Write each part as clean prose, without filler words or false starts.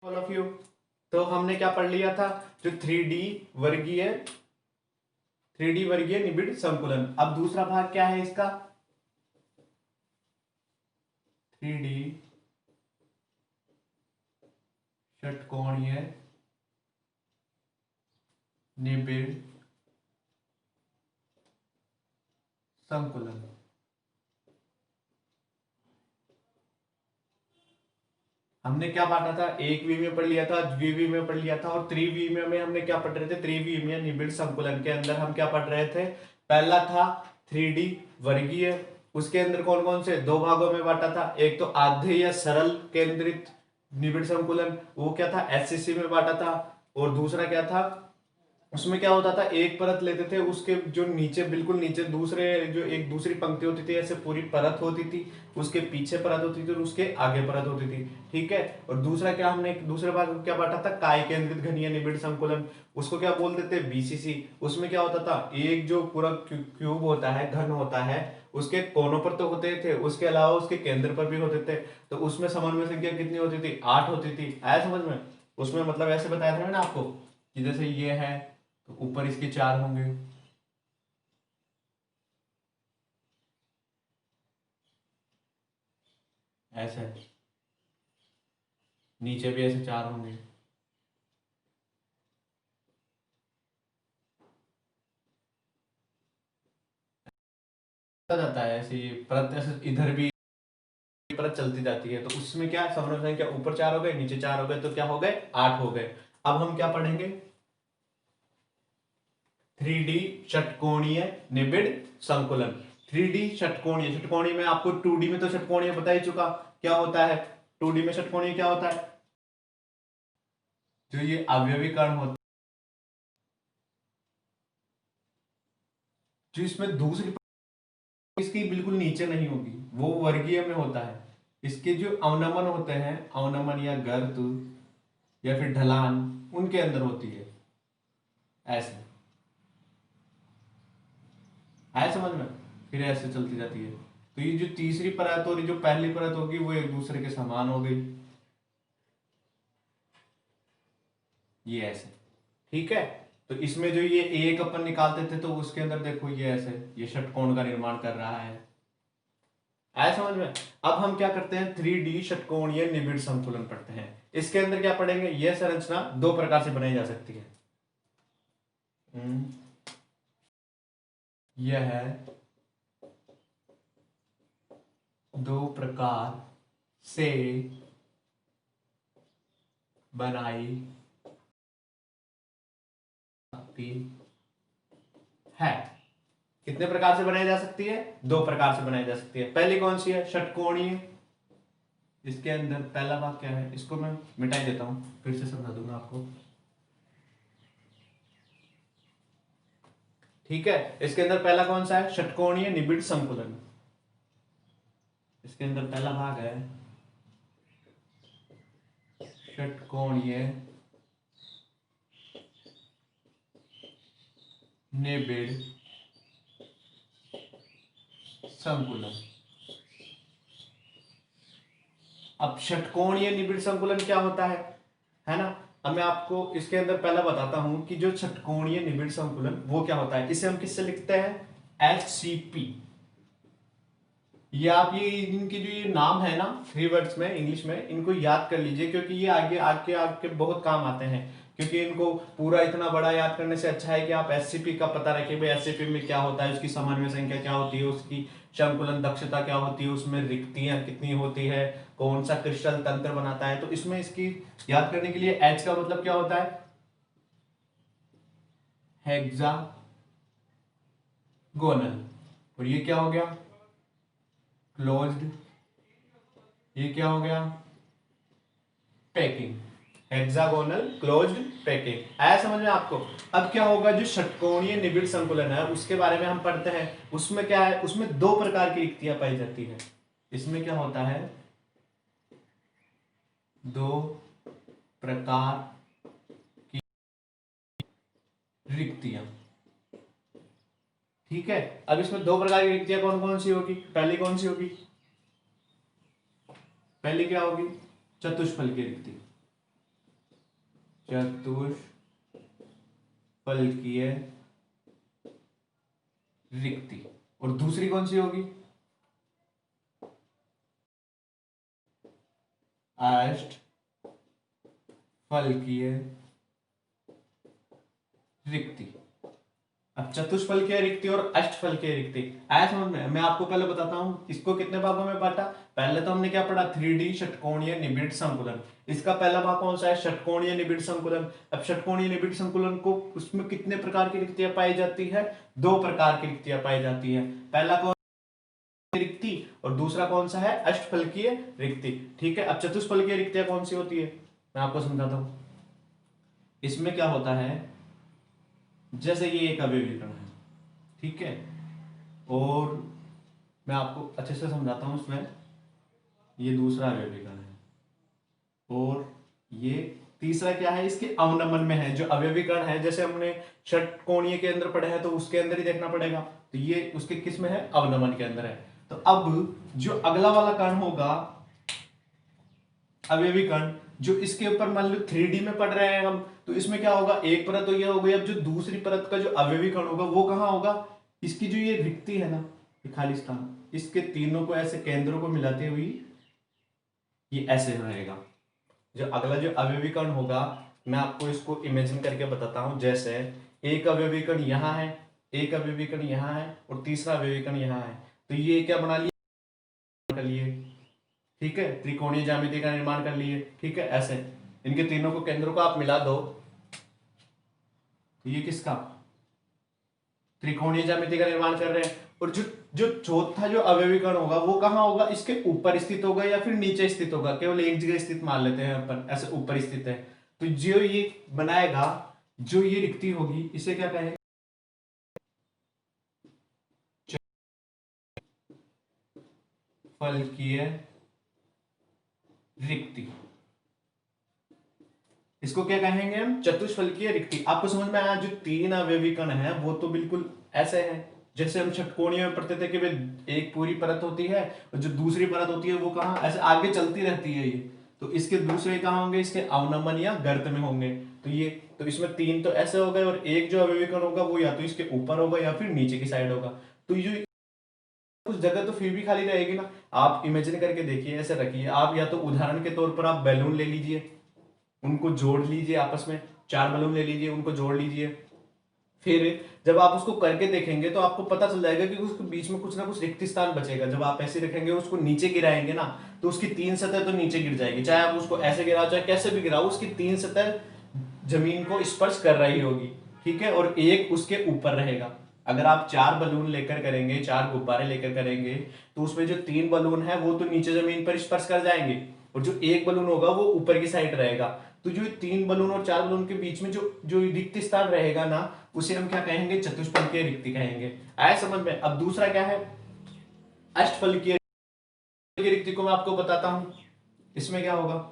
All of you. तो हमने क्या पढ़ लिया था, जो थ्री डी वर्गीय निबिड़ संकुलन। अब दूसरा भाग क्या है इसका, थ्री डी षटकोणीय निबिड़ संकुलन। हमने क्या बांटा था, एक वी में पढ़ लिया था, द्विवी में पढ़ लिया था, और त्रिवी में हमने क्या पढ़ रहे थे, त्रिवी में निबिड़ संकुलन के अंदर हम क्या पढ़ रहे थे। पहला था थ्री डी वर्गीय, उसके अंदर कौन कौन से दो भागों में बांटा था। एक तो आधे या सरल केंद्रित निबिड़ संकुलन, वो क्या था एससीसी में बांटा था। और दूसरा क्या था, उसमें क्या होता था, एक परत लेते थे, उसके जो नीचे बिल्कुल नीचे दूसरे जो एक दूसरी पंक्ति होती थी, ऐसे पूरी परत होती थी, उसके पीछे परत होती थी और उसके आगे परत होती थी। ठीक है। और दूसरा क्या, हमने दूसरे भाग में क्या बांटा था, काय केंद्रित घनीय निबिड़ संकुलन, उसको क्या बोलते थे बीसीसी। उसमें क्या होता था, एक जो पूरा क्यूब होता है, घन होता है, उसके कोनों पर तो होते थे, उसके अलावा उसके केंद्र पर भी होते थे। तो उसमें समन्वय संख्या कितनी होती थी, 8 होती थी। आया समझ में। उसमें मतलब ऐसे बताया था ना आपको कि जैसे ये है तो ऊपर इसके 4 होंगे, ऐसे नीचे भी ऐसे 4 होंगे। जाता है ऐसे, ये परत ऐसे इधर भी परत चलती जाती है। तो उसमें क्या समन्वय संख्या ऊपर 4 हो गए, नीचे 4 हो गए, तो क्या हो गए 8 हो गए। अब हम क्या पढ़ेंगे, थ्री डी षटकोणीय निबिड़ संकुलन। थ्री डी षटकोणीय, षटकोणीय में आपको टू डी में तो षटकोणीय बता ही चुका क्या होता है। टू डी में षटकोणीय क्या होता है, जो ये अवयवीकरण होता है, जो इसमें दूसरी इसकी बिल्कुल नीचे नहीं होगी, वो वर्गीय में होता है। इसके जो अवनमन होते हैं, अवनमन या गर्त या फिर ढलान, उनके अंदर होती है ऐसे। आया समझ में। फिर ऐसे चलती जाती है। तो ये जो तीसरी परत और ये जो पहली परत होगी वो एक दूसरे के समान हो गई, ये ऐसे। ठीक है। तो इसमें जो ये एक अपन निकालते थे तो उसके अंदर देखो ये ऐसे, ये षटकोण का निर्माण कर रहा है। आया समझ में। अब हम क्या करते हैं, थ्री डी षटकोणीय निबिड़ संतुलन पढ़ते हैं। इसके अंदर क्या पढ़ेंगे, यह संरचना दो प्रकार से बनाई जा सकती है। यह है दो प्रकार से बनाई सकती है। कितने प्रकार से बनाई जा सकती है, दो प्रकार से बनाई जा सकती है। पहली कौन सी है, षटकोणीय। इसके अंदर पहला भाग क्या है, इसको मैं मिटाई देता हूं, फिर से समझा दूंगा आपको। ठीक है। इसके अंदर पहला कौन सा है, षटकोणीय निबिड़ संकुलन। इसके अंदर पहला भाग है षटकोणीय निबिड़ संकुलन। अब षटकोणीय निबिड़ संकुलन क्या होता है ना। अब मैं आपको इसके अंदर पहला बताता हूं कि जो षटकोणीय निबिड़ संकुलन वो क्या होता है। इसे हम किससे लिखते हैं, HCP। ये आप ये इनके जो ये नाम है ना, 3 वर्ड्स में इंग्लिश में, इनको याद कर लीजिए, क्योंकि ये आगे आगे आपके बहुत काम आते हैं। क्योंकि इनको पूरा इतना बड़ा याद करने से अच्छा है कि आप एससीपी का पता रखें, भाई एससीपी में क्या होता है, उसकी समन्वय संख्या क्या होती है, उसकी संकुलन दक्षता क्या होती है, उसमें रिक्तियां कितनी होती है, कौन सा क्रिस्टल तंत्र बनाता है। तो इसमें इसकी याद करने के लिए एच का मतलब क्या होता है, हेक्सागोनल। और ये क्या हो गया, क्लोज्ड। ये क्या हो गया, पैकिंग। Hexagonal closed packing. आया समझ में आपको। अब क्या होगा, जो षटकोणीय निबिड़ संकुलन है उसके बारे में हम पढ़ते हैं। उसमें क्या है, उसमें दो प्रकार की रिक्तियां पाई जाती है। इसमें क्या होता है, दो प्रकार की रिक्तियां। ठीक है। अब इसमें दो प्रकार की रिक्तियां कौन कौन सी होगी, पहली कौन सी होगी, पहली क्या होगी, चतुष्फल की रिक्ति। चतुष्फलकीय रिक्ति। और दूसरी कौन सी होगी? अष्टफलकीय रिक्ति। अब चतुष्फलकीय रिक्ति और अष्टफलकीय रिक्ति आया समझ में? मैं आपको पहले बताता हूं इसको कितने भागों में बांटा। पहले तो हमने क्या पढ़ा, 3D षटकोणीय निबिड़ संकुलन। इसका पहला भाग कौन सा है? षटकोणीय निबिड़ संकुलन। अब षटकोणीय निबिड़ संकुलन को उसमें कितने प्रकार की रिक्तियां पाई जाती है? 2 प्रकार की रिक्तियां पाई जाती है। पहला कौन रिक्ति और दूसरा कौन सा है? अष्टफलकीय रिक्ति। ठीक है, अब चतुष्फलकीय रिक्तियां कौन सी होती है मैं आपको समझाता हूं। इसमें क्या होता है, जैसे ये एक अवयवीकरण है, ठीक है, और मैं आपको अच्छे से समझाता हूं। इसमें ये दूसरा अवयवीकरण है और ये तीसरा क्या है, इसके अवनमन में है। जो अवयवीकरण है जैसे हमने षटकोणीय के अंदर पढ़े हैं तो उसके अंदर ही देखना पड़ेगा, तो ये उसके किस में है? अवनमन के अंदर है। तो अब जो अगला वाला कण होगा अवयवीकरण, जो इसके ऊपर मान लो 3D में पढ़ रहे हैं हम, तो इसमें क्या होगा, एक परत तो ये हो गई। अब जो दूसरी परत का जो अवयवीकरण होगा वो कहां होगा? इसकी जो ये रिक्ति है ना, ये खाली स्थान, इसके तीनों को ऐसे केंद्रों को मिलाते हुए ये ऐसे रहेगा। जो अगला जो अवयवीकरण होगा मैं आपको इसको इमेजिन करके बताता हूं। जैसे एक अवयवीकरण यहां है, एक अवयवीकरण यहां है और तीसरा अवयवीकरण यहां है, तो ये क्या बना लिया, कर लिए, ठीक है, त्रिकोणीय ज्यामिति का निर्माण कर लिए। ठीक है, ऐसे इनके तीनों को केंद्रों को आप मिला दो तो ये किसका? त्रिकोणीय ज्यामिति का निर्माण कर रहे हैं। और जो जो चौथा जो अवयवीकरण होगा वो कहां होगा? इसके ऊपर स्थित होगा या फिर नीचे स्थित होगा? केवल एक जगह स्थित मान लेते हैं अपन, ऐसे ऊपर स्थित है। तो जो ये बनाएगा, जो ये रिक्ति होगी, इसे क्या कहेंगे? फलकीय रिक्ति। इसको क्या कहेंगे हम? चतुष्फलकीय रिक्ति। आपको समझ में आया? जो 3 अवयवीकरण है वो तो बिल्कुल ऐसे हैं जैसे हम षटकोणीय में पढ़ते थे कि भाई एक पूरी परत होती है और जो दूसरी परत होती है वो कहां ऐसे आगे चलती रहती है। ये तो इसके दूसरे कहां होंगे? इसके अवनमन या गर्त में होंगे। तो ये तो इसमें 3 तो ऐसे हो गए और एक जो अवयवीकरण होगा वो या तो इसके ऊपर होगा या फिर नीचे की साइड होगा। तो ये कुछ जगह तो फिर भी खाली रहेगी ना। आप इमेजिन करके देखिए, ऐसे रखिए आप, या तो उदाहरण के तौर पर आप बैलून ले लीजिए, उनको जोड़ लीजिए आपस में, 4 बलून ले लीजिए, उनको जोड़ लीजिए। फिर जब आप उसको करके देखेंगे तो आपको पता चल जाएगा कि उसके बीच में कुछ ना कुछ रिक्त स्थान बचेगा। जब आप ऐसे रखेंगे उसको नीचे गिराएंगे ना, तो उसकी 3 सतह तो नीचे गिर जाएगी, चाहे आप उसको ऐसे गिराओ चाहे कैसे भी गिराओ, उसकी 3 सतह जमीन को स्पर्श कर रही होगी। ठीक है, और एक उसके ऊपर रहेगा। अगर आप 4 बलून लेकर करेंगे, 4 गुब्बारे लेकर करेंगे, तो उसमें जो 3 बलून है वो तो नीचे जमीन पर स्पर्श कर जाएंगे और जो एक बलून होगा वो ऊपर की साइड रहेगा। तो जो 3 बलून और 4 बलून के बीच में जो जो रिक्त स्थान रहेगा ना, उसे हम क्या कहेंगे? चतुष्फलकीय रिक्ति कहेंगे। आया समझ में? अब दूसरा क्या है? अष्टफलकीय रिक्ति को मैं आपको बताता हूं। इसमें क्या होगा?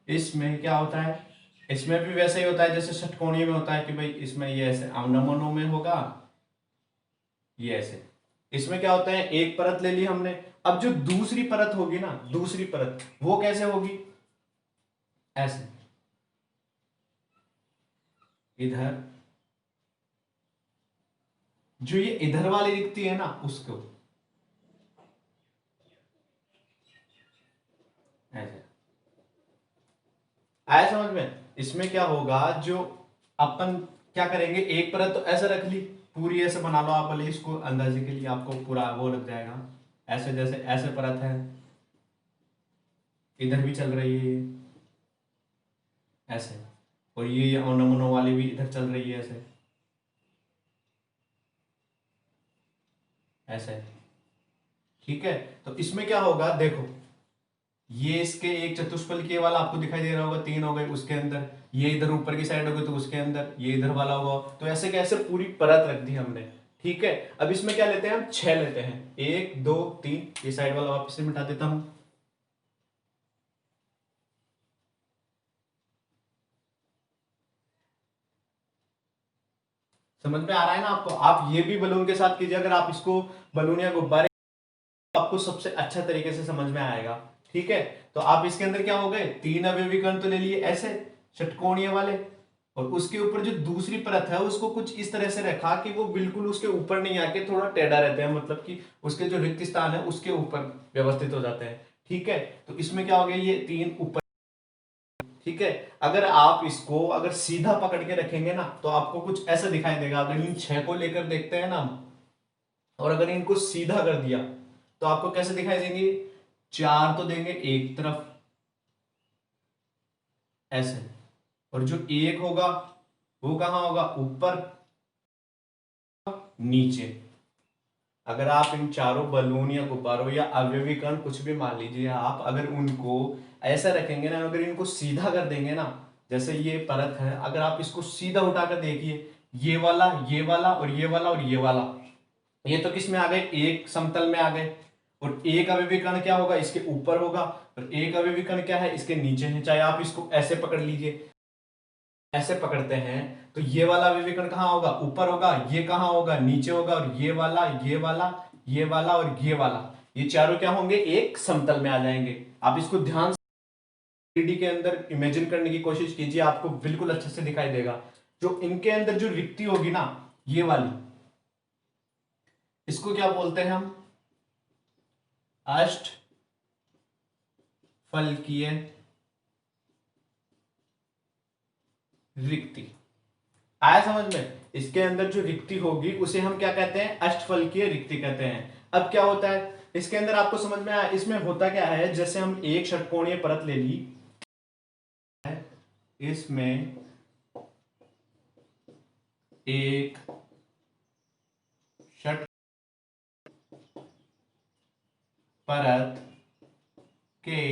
इसमें क्या होता है? इसमें भी वैसे ही होता है जैसे षटकोणीय में होता है कि भाई इसमें ये ऐसे अवनमनों में होगा, ये ऐसे। इसमें क्या होता है? एक परत ले ली हमने। अब जो दूसरी परत होगी ना, दूसरी परत वो कैसे होगी? ऐसे, इधर जो ये इधर वाली रिक्ति है ना उसको ऐसे। आया समझ में? इसमें क्या होगा, जो अपन क्या करेंगे, एक परत तो ऐसे रख ली, पूरी ऐसे बना लो आप, भले इसको अंदाजे के लिए आपको पूरा वो लग जाएगा। ऐसे जैसे ऐसे परत है, इधर भी चल रही है ये ऐसे, और ये अवनमनों वाली भी इधर चल रही है ऐसे ऐसे। ठीक है, तो इसमें क्या होगा देखो, ये इसके एक चतुष्फलकीय वाला आपको दिखाई दे रहा होगा, 3 हो गए उसके अंदर, ये इधर ऊपर की साइड हो गई तो उसके अंदर ये इधर वाला होगा। तो ऐसे कैसे पूरी परत रख दी हमने। ठीक है, अब इसमें क्या लेते हैं हम? 6 लेते हैं, 1 2 3। ये साइड वाला वापस से मिटा देता हूं। समझ में आ रहा है ना आपको? आप ये भी बलून के साथ कीजिए, अगर आप इसको बलून या गुब्बारे, आपको सबसे अच्छा तरीके से समझ में आएगा। ठीक है, तो आप इसके अंदर क्या हो गए, 3 अवयवी कण तो ले लिए ऐसे षटकोणीय वाले, और उसके ऊपर जो दूसरी परत है उसको कुछ इस तरह से रखा कि वो बिल्कुल उसके ऊपर नहीं आके थोड़ा टेढ़ा रहते हैं, मतलब कि उसके जो रिक्त स्थान है उसके ऊपर व्यवस्थित हो जाते हैं। ठीक है, तो इसमें क्या हो गया, ये 3 ऊपर। ठीक है, अगर आप इसको अगर सीधा पकड़ के रखेंगे ना तो आपको कुछ ऐसा दिखाई देगा। अगर इन 6 को लेकर देखते हैं ना और अगर इनको सीधा कर दिया तो आपको कैसे दिखाई देंगे, 4 तो देंगे एक तरफ ऐसे, और जो एक होगा वो कहां होगा, ऊपर नीचे। अगर आप इन चारों बलून या गुब्बारों या अवयवी कण कुछ भी मान लीजिए आप, अगर उनको ऐसा रखेंगे ना, अगर इनको सीधा कर देंगे ना, जैसे ये परत है, अगर आप इसको सीधा उठाकर देखिए, ये वाला ये वाला और ये वाला और ये वाला, ये तो किस में आ गए, एक समतल में आ गए। और एक अवयवी कण क्या होगा, इसके ऊपर होगा, और एक अवयवी कण क्या है, इसके नीचे है। चाहे आप इसको ऐसे पकड़ लीजिए, ऐसे पकड़ते हैं तो ये वाला विवेकन कहां होगा, ऊपर होगा, ये कहां होगा, नीचे होगा, और ये वाला ये वाला ये वाला और ये वाला, ये चारों क्या होंगे, एक समतल में आ जाएंगे। आप इसको ध्यान से 3D के अंदर इमेजिन करने की कोशिश कीजिए, आपको बिल्कुल अच्छे से दिखाई देगा। जो इनके अंदर जो रिक्ति होगी ना, ये वाली, इसको क्या बोलते हैं हम, अष्ट फलकीय रिक्ति। आया समझ में, इसके अंदर जो रिक्ति होगी उसे हम क्या कहते हैं, अष्टफलकीय रिक्ति कहते हैं। अब क्या होता है इसके अंदर, आपको समझ में आया, इसमें होता क्या है, जैसे हम एक षटकोणीय परत ले ली, इसमें एक षट परत के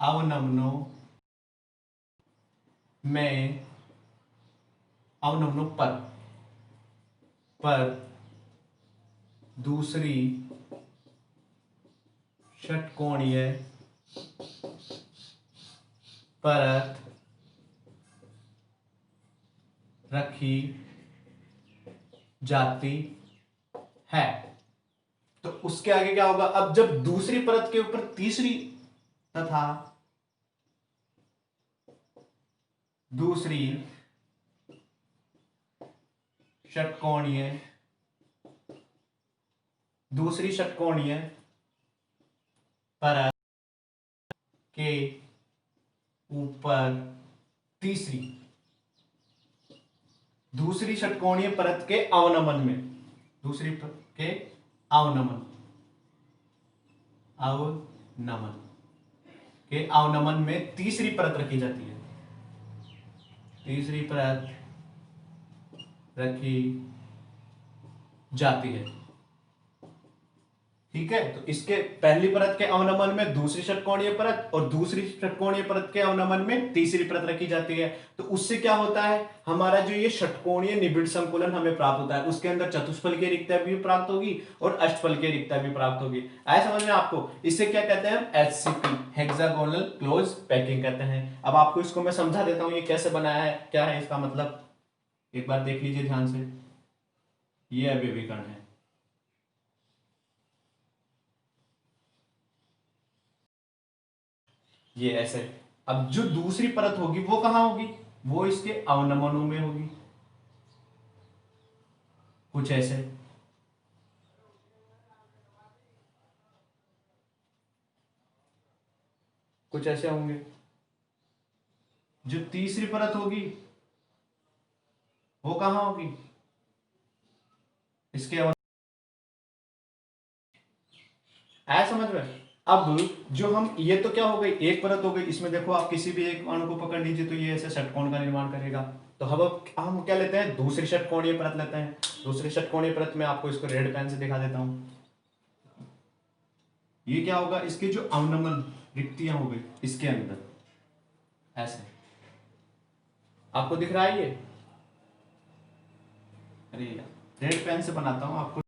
अवनमनों में, अवनमनों पर दूसरी षटकोणीय परत रखी जाती है। तो उसके आगे क्या होगा, अब जब दूसरी परत के ऊपर तीसरी तथा दूसरी षटकोणीय परत के ऊपर तीसरी दूसरी षटकोणीय परत के अवनमन में, दूसरी के अवनमन अवनमन के अवनमन में तीसरी परत रखी जाती है, तीसरी परत रखी जाती है। ठीक है, तो इसके पहली परत के अवनमन में दूसरी षटकोणीय परत और दूसरी षटकोणीय परत के अवनमन में तीसरी परत रखी जाती है। तो उससे क्या होता है, हमारा जो ये षटकोणीय निबिड़ संकुलन हमें प्राप्त होता है, उसके अंदर चतुष्फलकीय रिक्तता भी प्राप्त होगी और अष्टफलकीय रिक्तता भी प्राप्त होगी। आया समझ में आपको, इसे क्या कहते हैं, HCP, हेक्सागोनल क्लोज पैकिंग कहते हैं। अब आपको इसको मैं समझा देता हूं ये कैसे बनाया है, क्या है इसका मतलब, एक बार देख लीजिए ध्यान से। ये अवयवीकरण है, ये ऐसे। अब जो दूसरी परत होगी वो कहां होगी, वो इसके अवनमनों में होगी, कुछ ऐसे। कुछ ऐसे होंगे। जो तीसरी परत होगी वो कहां होगी, इसके ऐसा समझ में। अब जो हम, ये तो क्या हो गई, एक परत हो गई, इसमें देखो आप किसी भी एक अणु को पकड़ लीजिए तो ये ऐसे षटकोण का निर्माण करेगा। तो हम क्या लेते हैं, दूसरी षटकोणीय परत लेते हैं। दूसरी षटकोणीय परत में आपको इसको रेड पेन से दिखा देता हूं। ये क्या होगा, इसके जो अवनमन रिक्तियां हो गई इसके अंदर ऐसे, आपको दिख रहा है ये, अरे यार रेड पेन से बनाता हूं, आपको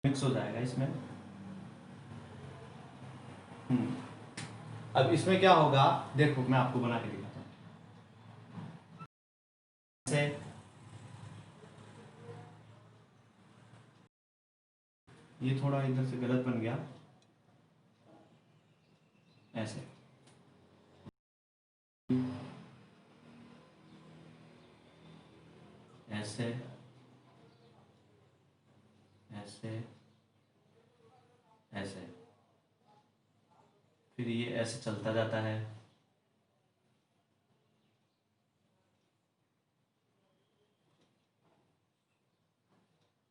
मिक्स हो जाएगा इसमें। अब इसमें क्या होगा, देखो मैं आपको बना के दिखाता हूं ऐसे। ये थोड़ा इधर से गलत बन गया, ऐसे, ऐसे, ऐसे, ऐसे, फिर ये ऐसे चलता जाता है।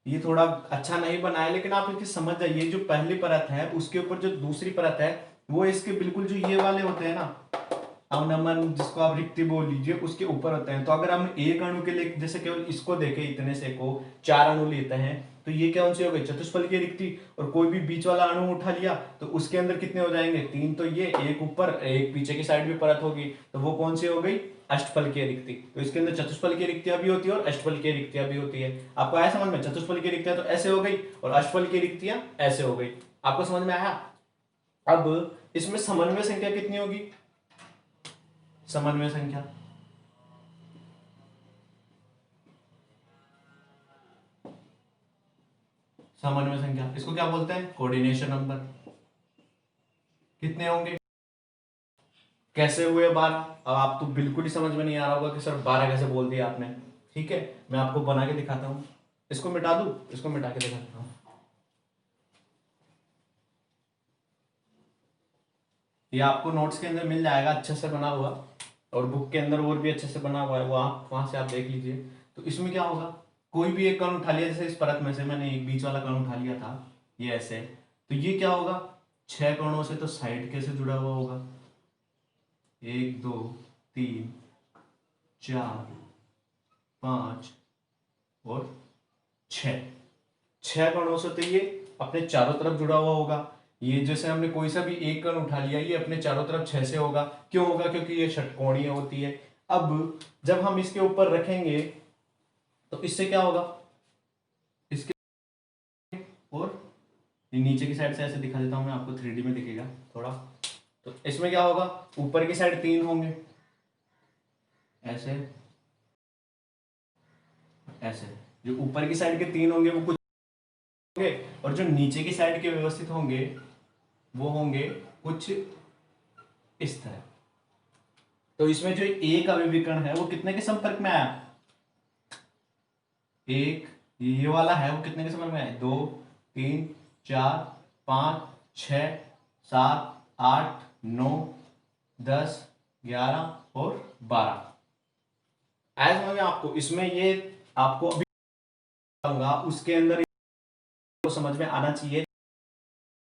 ये थोड़ा अच्छा नहीं बना है, लेकिन आप इसकी समझ जाइए, जो पहली परत है उसके ऊपर जो दूसरी परत है वो इसके बिल्कुल जो ये वाले होते हैं ना, अवनमन जिसको आप रिक्ति बोल लीजिए, उसके ऊपर होते हैं। तो अगर हम एक अणु के लिए जैसे केवल इसको देखें, इतने से को 4 अणु लेते हैं, तो ये कौन सी हो गई, चतुष्फलकीय रिक्ति। और कोई भी बीच वाला अणु उठा लिया तो उसके अंदर कितने हो जाएंगे, 3। तो ये एक ऊपर एक पीछे की साइड भी परत होगी, तो वो कौन सी हो गई, अष्टफलकीय रिक्ति। तो इसके अंदर चतुष्फलकीय रिक्तियां भी होती है और अष्टफलकीय रिक्तियां भी होती है। आपको आया समझ में, चतुष्फलकीय रिक्तियां तो ऐसे हो गई और अष्टफलकीय रिक्तियां ऐसे हो गई। आपको समझ में आया। अब इसमें समन्वय संख्या कितनी होगी, समन्वय संख्या, समन्वय संख्या इसको क्या बोलते हैं, कोऑर्डिनेशन नंबर। कितने होंगे, कैसे हुए 12। अब आप तो बिल्कुल ही समझ में नहीं आ रहा होगा कि सर 12 कैसे बोल दिया आपने। ठीक है, मैं आपको बना के दिखाता हूं, इसको मिटा दूं, इसको मिटा के दिखाता हूं। ये आपको नोट्स के अंदर मिल जाएगा अच्छे से बना हुआ, और बुक के अंदर और भी अच्छे से बना हुआ है, वो आप वहां से आप देख लीजिए। तो इसमें क्या होगा, कोई भी एक कण उठा लिया, जैसे इस परत में से मैंने एक बीच वाला कण उठा लिया था, ये ऐसे, तो ये क्या होगा, 6 कणों से तो साइड कैसे जुड़ा हुआ होगा, 1 2 3 4 5 और 6, 6 कणों से तो ये अपने चारों तरफ जुड़ा हुआ होगा। ये जैसे हमने कोई सा भी एक कण उठा लिया, ये अपने चारों तरफ 6 से होगा। क्यों होगा, क्योंकि ये षटकोणीय होती है। अब जब हम इसके ऊपर रखेंगे तो इससे क्या होगा, इसके और नीचे की साइड से ऐसे दिखा देता हूं मैं आपको, 3D में दिखेगा थोड़ा। तो इसमें क्या होगा, ऊपर की साइड 3 होंगे, ऐसे, ऐसे। जो ऊपर की साइड के 3 होंगे वो कुछ होंगे, और जो नीचे की साइड के व्यवस्थित होंगे वो होंगे कुछ इस तरह। तो इसमें जो एक अभिविकर्ण है वो कितने के संपर्क में आया, एक, ये वाला है वो कितने के संपर्क में आया, 2 3 4 5 6 7 8 9 10 11 और 12। आया समझ में आपको। इसमें ये आपको अभी बताऊंगा, उसके अंदर तो समझ में आना चाहिए,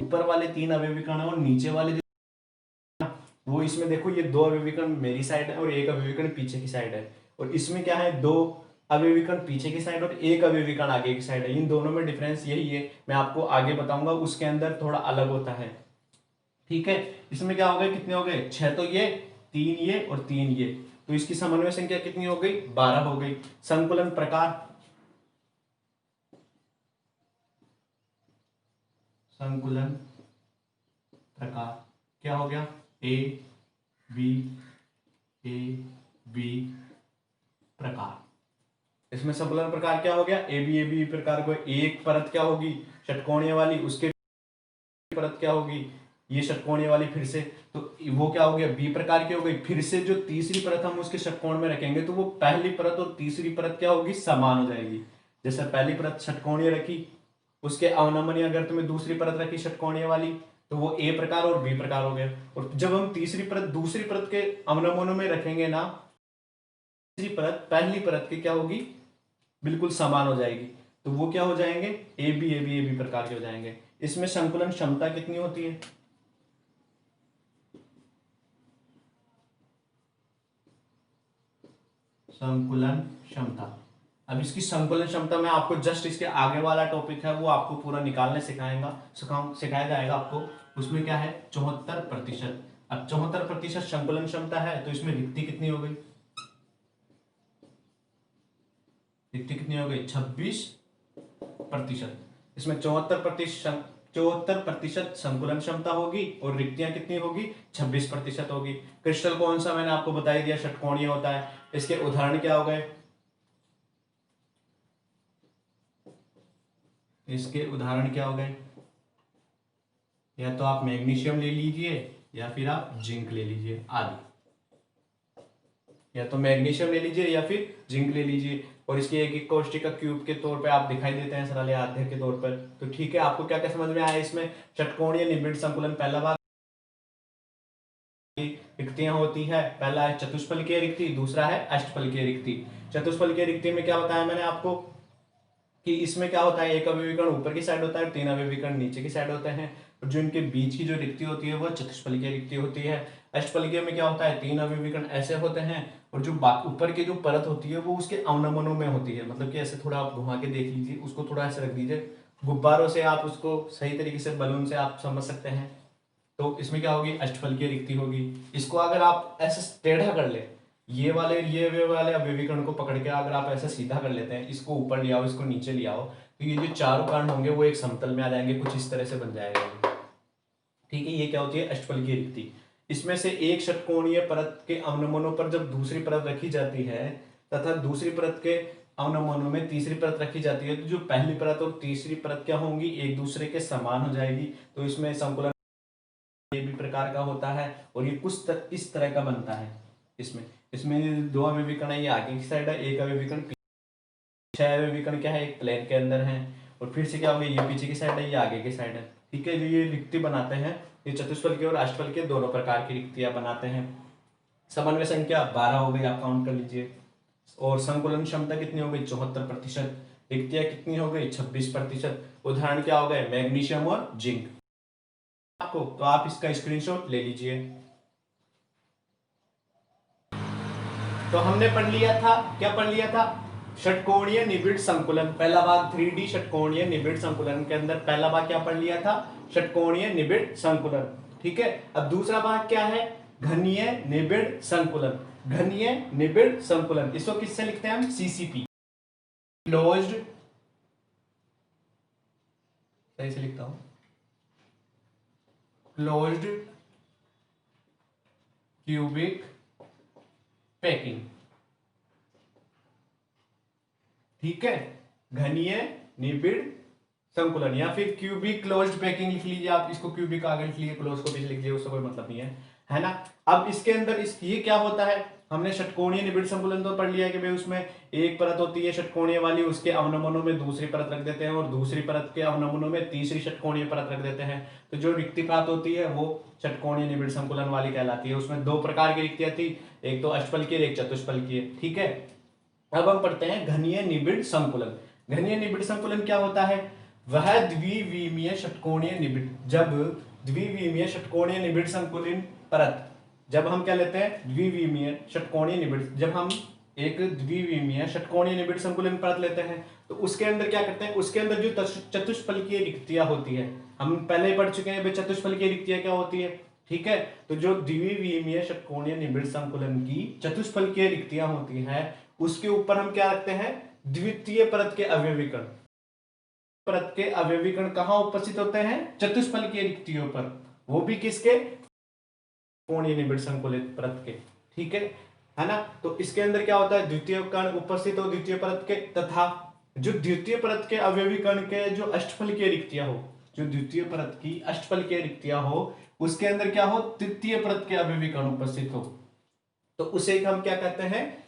ऊपर वाले 3 अभिविकर्ण और नीचे वाले वो, इसमें देखो ये 2 अभिविकर्ण मेरी साइड है और एक अभिविकर्ण पीछे की साइड है, और इसमें क्या है, 2 अभिविकर्ण पीछे की साइड और एक अभिविकर्ण आगे की साइड है। इन दोनों में डिफरेंस यही है, मैं आपको आगे बताऊंगा, उसके अंदर थोड़ा अलग होता है। ठीक है, इसमें क्या हो गए, कितने हो गए, 6 तो ये, 3 ये और 3 ये, तो इसकी समन्वय संख्या कितनी हो गई, 12 हो गई। संकुलन प्रकार, संकुलन प्रकार क्या हो गया, ए बी, ए बी प्रकार। इसमें संकुलन प्रकार क्या हो गया, ए बी प्रकार को, एक परत क्या होगी षटकोणीय वाली, उसके परत क्या होगी ये षटकोणीय वाली फिर से, तो वो क्या हो गया, बी प्रकार की हो गई। फिर से जो तीसरी परत हम उसके षटकोण में रखेंगे तो वो पहली परत और तीसरी परत क्या होगी, समान हो जाएगी। जैसे पहली परत षटकोणीय रखी, उसके अवनमनीय अगर तुम्हें दूसरी परत रखी षटकोणीय वाली, तो वो ए प्रकार और बी प्रकार हो गया। और जब हम तीसरी परत दूसरी परत के अवनमनों में रखेंगे ना, तीसरी परत पहली परत की क्या होगी, बिल्कुल समान हो जाएगी, तो वो क्या हो जाएंगे, ए बी प्रकार के हो जाएंगे। इसमें संकुलन क्षमता कितनी होती है, संकुलन क्षमता। अब इसकी संकुलन क्षमता में आपको जस्ट इसके आगे वाला टॉपिक है वो आपको पूरा निकालने सिखाया जाएगा आपको। उसमें क्या है, 74%। अब 74% संकुलन क्षमता है, तो इसमें रिक्ति कितनी हो गई, रिक्ति कितनी हो गई, 26%। इसमें 74% संकुलन क्षमता होगी और रिक्तियां कितनी होगी, 26% होगी। क्रिस्टल कौन सा मैंने आपको बता दिया, षटकोणीय होता है। इसके उदाहरण क्या हो गए, इसके उदाहरण क्या हो गए, या तो आप मैग्नीशियम ले लीजिए या फिर आप जिंक ले लीजिए आदि, या तो मैग्नीशियम ले लीजिए या फिर जिंक ले लीजिए, और इसकी एक एक कोष्टिका क्यूब के तौर पे आप दिखाई देते हैं सरल आध्य के तौर पर। तो ठीक है, आपको क्या क्या समझ में आया इसमें? षटकोणीय निबिड़ संकुलन, पहला भाग रिक्तियां होती है, पहला है चतुष्फलकीय रिक्ति, दूसरा है अष्टफलकीय रिक्ति। चतुष्फलकीय रिक्ति में क्या बताया मैंने आपको कि इसमें क्या होता है, एक अवयवीकरण ऊपर की साइड होता है, तीन अवयवीकरण नीचे की साइड होते हैं, और जो इनके बीच की जो रिक्ति होती है वह चतुष्फलकीय रिक्ति होती है। अष्टफलकीय में क्या होता है, तीन अवयवीकरण ऐसे होते हैं, और जो ऊपर की जो परत होती है वो उसके अवनमनों में होती है, मतलब कि ऐसे थोड़ा आप घुमा के देख लीजिए, उसको थोड़ा ऐसे रख दीजिए, गुब्बारों से आप उसको सही तरीके से बलून से आप समझ सकते हैं। तो इसमें क्या होगी, अष्टफलकीय रिक्ति होगी। इसको अगर आप ऐसे टेढ़ा कर ले, ये वाले अवयवीकरण को पकड़ के अगर आप ऐसे सीधा कर लेते हैं, इसको ऊपर ले आओ, इसको नीचे ले आओ, तो ये जो चारों कर्ण होंगे वो एक समतल में आ जाएंगे, कुछ इस तरह से बन जाएगा। ठीक है, ये क्या होती है, अष्टफलकीय रिक्ति। इसमें से एक षटकोणीय परत के अवनमनों पर जब दूसरी परत रखी जाती है तथा दूसरी परत के अवनमनों में तीसरी परत रखी जाती है, तो जो पहली परत और तीसरी परत क्या होंगी, एक दूसरे के समान हो जाएगी। तो इसमें संकुलन ये भी प्रकार का होता है, और ये कुछ इस तरह का बनता है। इसमें दो अवयवीकरण है, ये आगे की साइड है, एक अवयवीकरण छह अवयवीकरण क्या है, एक प्लेन के अंदर है, और फिर से क्या होगा, ये पीछे की साइड है, ये आगे की साइड है। ठीक है, जो ये रिक्ति बनाते हैं, ये चतुष्फलकीय और अष्टफलकीय दोनों प्रकार की रिक्तियां बनाते हैं। समन्वय संख्या 12 हो गई, आप काउंट कर लीजिए, और संकुलन क्षमता कितनी हो गई, 74%। रिक्तियां कितनी हो गई, 26%। उदाहरण क्या हो गए, मैग्नीशियम और जिंक आपको, तो आप इसका स्क्रीनशॉट ले लीजिए। तो हमने पढ़ लिया था, क्या पढ़ लिया था, षटकोणीय निबिड़ संकुलन, पहला भाग 3D षटकोणीय निबिड़ संकुलन के अंदर पहला भाग क्या पढ़ लिया था, षटकोणीय निबिड़ संकुलन। ठीक है, अब दूसरा भाग क्या है, घनीय निबिड़ संकुलन। घनीय निबिड़ संकुलन, इसको किससे लिखते हैं हम, सीसीपी, क्लोज्ड, सही से लिखता हूं, क्लोज्ड क्यूबिक पैकिंग। ठीक है, घनीय निबिड़ संकुलन, या फिर क्यूबिक क्लोज्ड पैकिंग लिख लीजिए आप, इसको क्यूबिक आगे लिख लीजिए, क्लोज को पीछे लिख लीजिए, उसका कोई मतलब नहीं है ना। अब इसके अंदर ये क्या होता है, हमने षटकोणीय निबिड़ संकुलन तो पढ़ लिया है कि भाई उसमें एक परत होती है षटकोणीय वाली, उसके अवनमनों में दूसरी परत रख देते हैं, और दूसरी परत के अवनमनों में तीसरी षटकोणीय परत रख देते हैं, तो जो रिक्ति प्राप्त होती है वो षटकोणीय निबिड़ संकुलन वाली कहलाती है। उसमें दो प्रकार की रिक्तियां थी, एक तो अष्टफलकीय, एक चतुष्फलकीय। ठीक है, अब हम पढ़ते हैं घनीय निबिड़ संकुलन। घनीय निबिड़ संकुलन क्या होता है, वह द्विविमीय षटकोणीय निबिड़, जब द्विविमीय षटकोणीय निबिड़ संकुलन परत, जब हम क्या लेते हैं, द्विविमीय षटकोणीय निबिड़, जब हम एक द्विविमीय षटकोणीय निबिड़ संकुलन परत लेते हैं, तो उसके अंदर क्या करते हैं, उसके अंदर जो चतुष्फलकीय रिक्तियां होती है, हम पहले पढ़ चुके हैं चतुष्फलकीय रिक्तियां क्या होती है। ठीक है, तो जो द्विविमीय षटकोणीय निबिड़ संकुलन की चतुष्फलकीय रिक्तियां होती है, उसके ऊपर हम क्या रखते हैं, द्वितीय परत के अवयवीकरण। परत के अवयवीकरण कहां उपस्थित होते हैं, चतुष्फलकीय रिक्तियों पर, वो भी किसके, कोणीय निबिड़ संकुलित परत के। ठीक है ना। तो इसके अंदर क्या होता है, द्वितीय कण उपस्थित हो द्वितीय परत के, तथा जो द्वितीय परत के अवयवीकरण के जो अष्टफलकीय रिक्तियां हो, जो द्वितीय परत की अष्टफलकीय रिक्तियां हो, उसके अंदर क्या हो, तृतीय परत के अवयवीकरण उपस्थित हो, तो उसे हम क्या कहते हैं,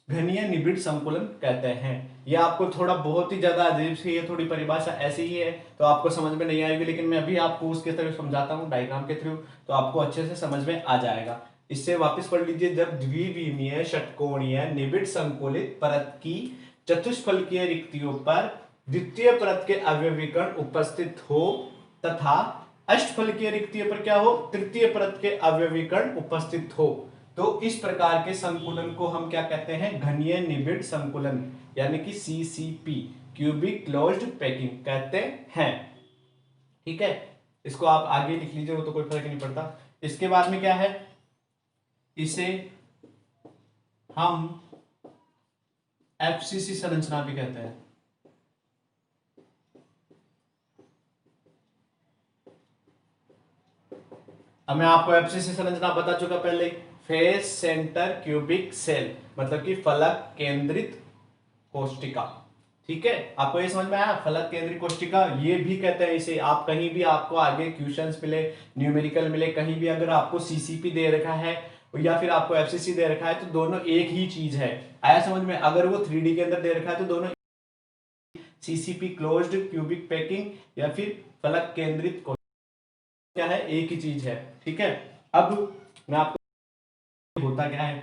घनीय निबिड़ संकुलन कहते हैं। ये आपको थोड़ा बहुत ही ज्यादा अजीब सी है, थोड़ी परिभाषा ऐसी ही है, तो आपको समझ में नहीं आएगी, लेकिन मैं अभी आपको उसके थ्रू समझाता हूँ, डायग्राम के थ्रू, तो आपको अच्छे से समझ में आ जाएगा। इससे वापस पढ़ लीजिए, जब द्विविमीय षटकोणीय निबिड़ संकुलित परत की चतुष्फलकीय रिक्तियों पर द्वितीय परत के अवयवीकरण उपस्थित हो, तथा अष्टफलकीय रिक्तियों पर क्या हो, तृतीय परत के अवयवीकरण उपस्थित हो, तो इस प्रकार के संकुलन को हम क्या कहते हैं, घनीय निबिड़ संकुलन, यानी कि सीसीपी, क्यूबिक क्लोज्ड पैकिंग कहते हैं। ठीक है, इसको आप आगे लिख लीजिए, वो तो कोई फर्क नहीं पड़ता। इसके बाद में क्या है, इसे हम एफसीसी संरचना भी कहते हैं। अब मैं आपको एफसीसी संरचना बता चुका पहले ही, फेस सेंटर क्यूबिक सेल, मतलब कि फलक केंद्रित कोशिका। ठीक है, आपको ये समझ में आया फलक केंद्रित कोष्टिका ये भी कहते हैं इसे। आप कहीं भी आपको आगे क्वेश्चंस मिले, न्यूमेरिकल मिले, कहीं भी अगर आपको सीसीपी दे रखा है या फिर आपको एफसीसी दे रखा है तो दोनों एक ही चीज है। आया समझ में? अगर वो 3D के अंदर दे रखा है तो दोनों सीसीपी क्लोज्ड क्यूबिक पैकिंग या फिर फलक केंद्रित क्या है, एक ही चीज है। ठीक है, अब मैं आपको होता क्या है,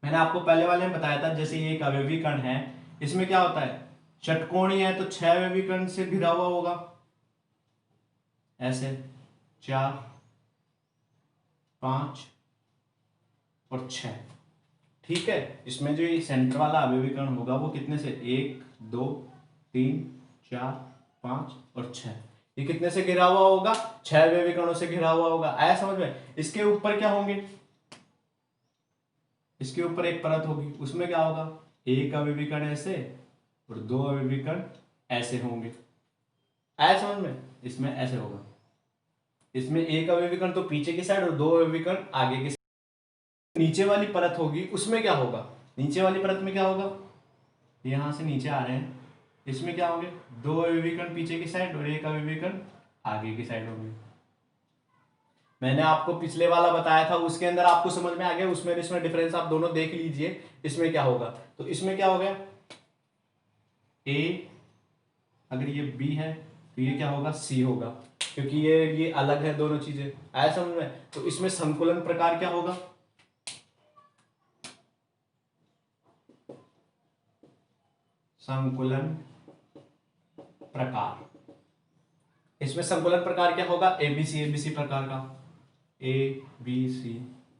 मैंने आपको पहले वाले में बताया था जैसे ये एक अवयवी कण है, इसमें क्या होता है, षटकोणीय है तो 6 अवयवी कण से घिरा हुआ होगा, ऐसे 4 5 और 6। ठीक है, इसमें जो ये सेंटर वाला अवयवी कण होगा वो कितने से, 1 2 3 4 5 और 6। ये कितने से घिरा हुआ होगा, 6 अवयवी कणों से घिरा हुआ होगा। आया समझ में? इसके ऊपर क्या होंगे, इसके ऊपर एक परत होगी, उसमें क्या होगा, एक अवयवी कण ऐसे और 2 अवयवी कण ऐसे होंगे। आया समझ में? इसमें ऐसे होगा, इसमें एक अवयवी कण तो पीछे की साइड और 2 अवयवी कण आगे की साइड। नीचे वाली परत होगी उसमें क्या होगा, नीचे वाली परत में क्या होगा, यहां से नीचे आ रहे हैं, इसमें क्या होंगे, 2 अवयवी कण पीछे की साइड और एक अवयवी कण आगे की साइड होंगे। मैंने आपको पिछले वाला बताया था उसके अंदर आपको समझ में आ गया, उसमें इसमें डिफरेंस आप दोनों देख लीजिए। इसमें क्या होगा, तो इसमें क्या हो गया, ए अगर ये बी है तो ये क्या होगा, सी होगा, क्योंकि ये अलग है दोनों चीजें। आया समझ में? तो इसमें संकुलन प्रकार क्या होगा, संकुलन प्रकार, इसमें संकुलन प्रकार क्या होगा, एबीसी एबीसी प्रकार का, A B C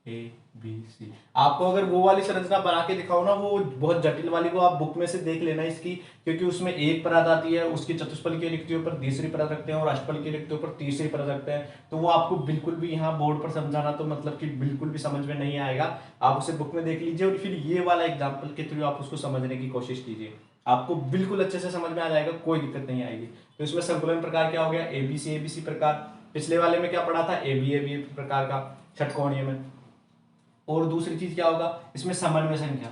A B C. आपको अगर वो वाली संरचना बना के दिखाओ ना, वो बहुत जटिल वाली, वो आप बुक में से देख लेना इसकी, क्योंकि उसमें एक परत आती है, उसकी चतुष्फल की रिक्तियों पर दूसरी परत रखते हैं और अष्टफल की रिक्तियों पर तीसरी परत रखते हैं। तो वो आपको बिल्कुल भी यहाँ बोर्ड पर समझाना तो मतलब कि बिल्कुल भी समझ में नहीं आएगा। आप उसे बुक में देख लीजिए और फिर ये वाला एग्जाम्पल के थ्रू आप उसको समझने की कोशिश कीजिए, आपको बिल्कुल अच्छे से समझ में आ जाएगा, कोई दिक्कत नहीं आएगी। तो इसमें संकुलन प्रकार क्या हो गया, एबीसी प्रकार। पिछले वाले में क्या पढ़ा था, ए बी प्रकार का षटकोणीय में। और दूसरी चीज क्या होगा, इसमें समन्वय संख्या।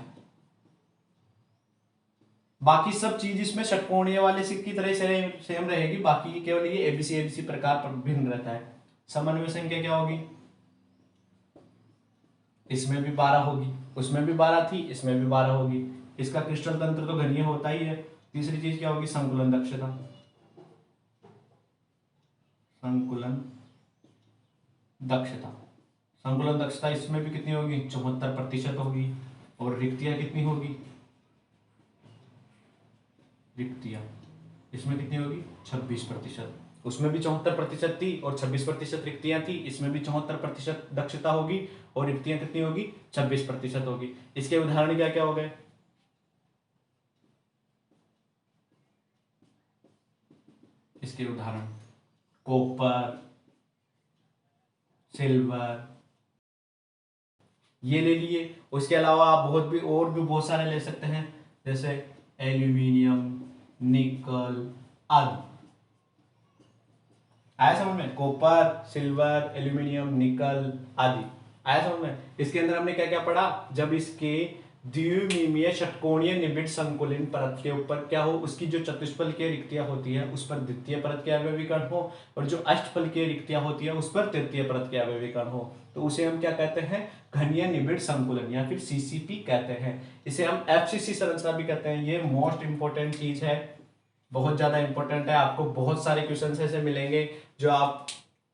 बाकी सब चीज इसमें षटकोणीय वाले से की तरह सेम रहेगी, बाकी केवल ये एबीसी प्रकार पर भिन्न रहता है। समन्वय संख्या क्या होगी, इसमें भी 12 होगी, उसमें भी 12 थी, इसमें भी 12 होगी। इसका क्रिस्टल तंत्र तो घनीय होता ही है। तीसरी चीज क्या होगी, संकुलन दक्षता। संकुलन दक्षता, संकुलन दक्षता इसमें भी कितनी होगी, 74% होगी। और रिक्तियां कितनी होगी, रिक्तियां इसमें कितनी होगी, 26%। उसमें भी 74% थी और 26% रिक्तियां थी, इसमें भी 74% दक्षता होगी और रिक्तियां कितनी होगी, 26% होगी। इसके उदाहरण क्या क्या हो गए, इसके उदाहरण कॉपर, सिल्वर, ये ले लिए। उसके अलावा आप और भी बहुत सारे ले सकते हैं, जैसे एल्यूमिनियम, निकल आदि। आया समझ में, कॉपर, सिल्वर, एल्यूमिनियम, निकल आदि। आया समझ में? इसके अंदर हमने क्या क्या पढ़ा, जब इसके द्विमीमीय षटकोणीय निबिड़ संकुलन परत के ऊपर क्या हो, उसकी जो चतुष्फल की रिक्तियां होती है उस पर द्वितीय परत के अवयवी कण हो, और जो अष्टफल की रिक्तियां होती है उस पर तृतीय परत के अवयवी कण हो, तो उसे हम क्या कहते हैं, घनीय निबिड़ संकुलन या फिर सीसीपी कहते हैं। इसे हम एफसीसी संरचना भी कहते हैं। ये मोस्ट इंपॉर्टेंट चीज है, बहुत ज्यादा इंपॉर्टेंट है। आपको बहुत सारे क्वेश्चन ऐसे मिलेंगे जो आप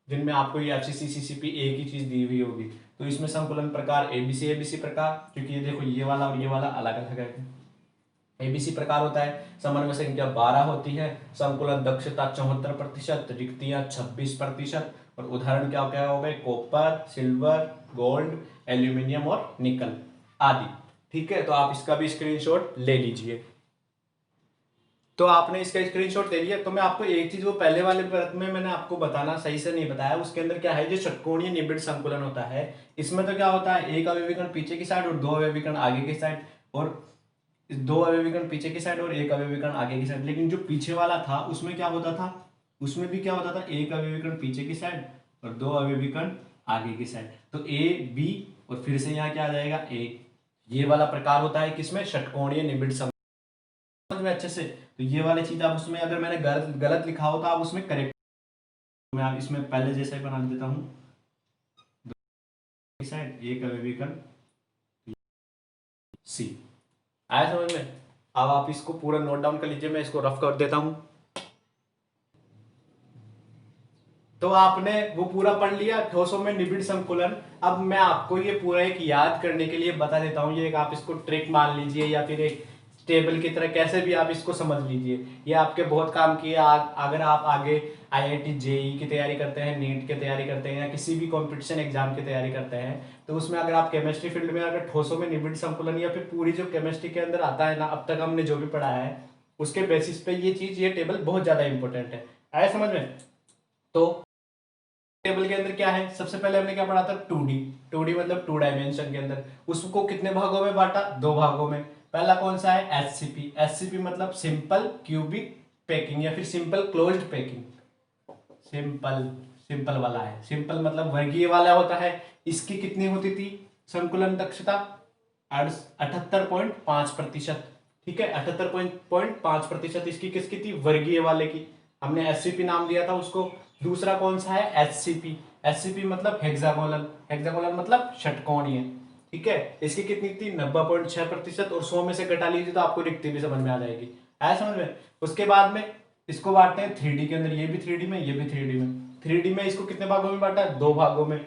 जिनमें आपको ये एफसीसी सीसीपी एक ही चीज दी हुई होगी। तो इसमें संकुलन प्रकार एबीसी प्रकार, क्योंकि ये देखो ये वाला और ये वाला अलग अलग है। एबीसी प्रकार होता है, समन्वय संख्या 12 होती है, संकुलन दक्षता 74%, रिक्तियां 26%। और उदाहरण क्या क्या हो गए, कॉपर, सिल्वर, गोल्ड, एल्यूमिनियम और निकल आदि। ठीक है, तो आप इसका भी स्क्रीनशॉट ले लीजिए। तो आपने इसका स्क्रीनशॉट ले लिया, तो मैं आपको एक चीज वो पहले वाले परत में मैंने आपको बताना सही से नहीं बताया, उसके अंदर क्या है, जो षटकोणीय निबिड़ संकुलन होता है, इसमें तो क्या होता है, एक अवयवी कण पीछे की साइड और 2 अवयवी कण आगे की साइड, और 2 अवयवी कण पीछे की साइड और एक अवयवी कण आगे की साइड। लेकिन जो पीछे वाला था उसमें क्या होता था, उसमें भी क्या होता था, एक अवयवी कण पीछे की साइड और 2 अवयवी कण आगे की साइड। तो ए बी और फिर से यहाँ क्या आ जाएगा, ए। ये वाला प्रकार होता है किसमें, षटकोणीय निबिड़ संकुलन समझ में अच्छे से? तो ये वाली चीज आप उसमें अगर मैंने गलत गलत लिखा हो तो आप उसमें करेक्ट, मैं आप इसमें पहले जैसा ही बना देता हूँ, साइड एक अभिविकर्ण सी। आया समझ में? अब आप इसको पूरा नोट डाउन कर लीजिए, मैं इसको रफ कर देता हूं। तो आपने वो पूरा पढ़ लिया, ठोसों में निबिड़ संकुलन। अब मैं आपको ये पूरा एक याद करने के लिए बता देता हूँ, ये एक आप इसको ट्रिक मान लीजिए या फिर एक टेबल की तरह, कैसे भी आप इसको समझ लीजिए। ये आपके बहुत काम की है। अगर आप आगे IIT JEE की तैयारी करते हैं, नीट की तैयारी करते हैं, या किसी भी कॉम्पिटिशन एग्जाम की तैयारी करते हैं, तो उसमें अगर आप केमिस्ट्री फील्ड में अगर ठोसों में निबिड़ संकुलन या फिर पूरी जो केमिस्ट्री के अंदर आता है ना, अब तक हमने जो भी पढ़ा है उसके बेसिस पे ये चीज, ये टेबल बहुत ज्यादा इंपॉर्टेंट है। आया समझ में? तो टेबल के अंदर क्या है, सबसे पहले हमने क्या पढ़ा था, 2D। 2D मतलब 2 डायमेंशन के अंदर। उसको कितने भागों में बांटा, 2 भागों में। पहला कौन सा है, SCP। SCP मतलब सिंपल क्यूबिक पैकिंग या फिर simple closed packing. Simple, simple वाला है। सिंपल मतलब वर्गीय वाला होता है। इसकी कितनी होती थी संकुलन दक्षता, 78.5%। ठीक है, 78.5% इसकी किसकी थी, वर्गीय वाले की। हमने SCP नाम दिया था उसको। दूसरा कौन सा है, HCP। HCP मतलब हेक्सागोनल। हेक्सागोनल मतलब षटकोणीय। ठीक है, इसकी कितनी थी, 90.6%। और 100 में से घटा लीजिए तो आपको रिक्ति भी समझ में आ जाएगी। आया समझ में? उसके बाद में इसको बांटते हैं 3D के अंदर, ये भी 3D में, ये भी 3D में। 3D में इसको कितने भागों में बांटा है, 2 भागों में।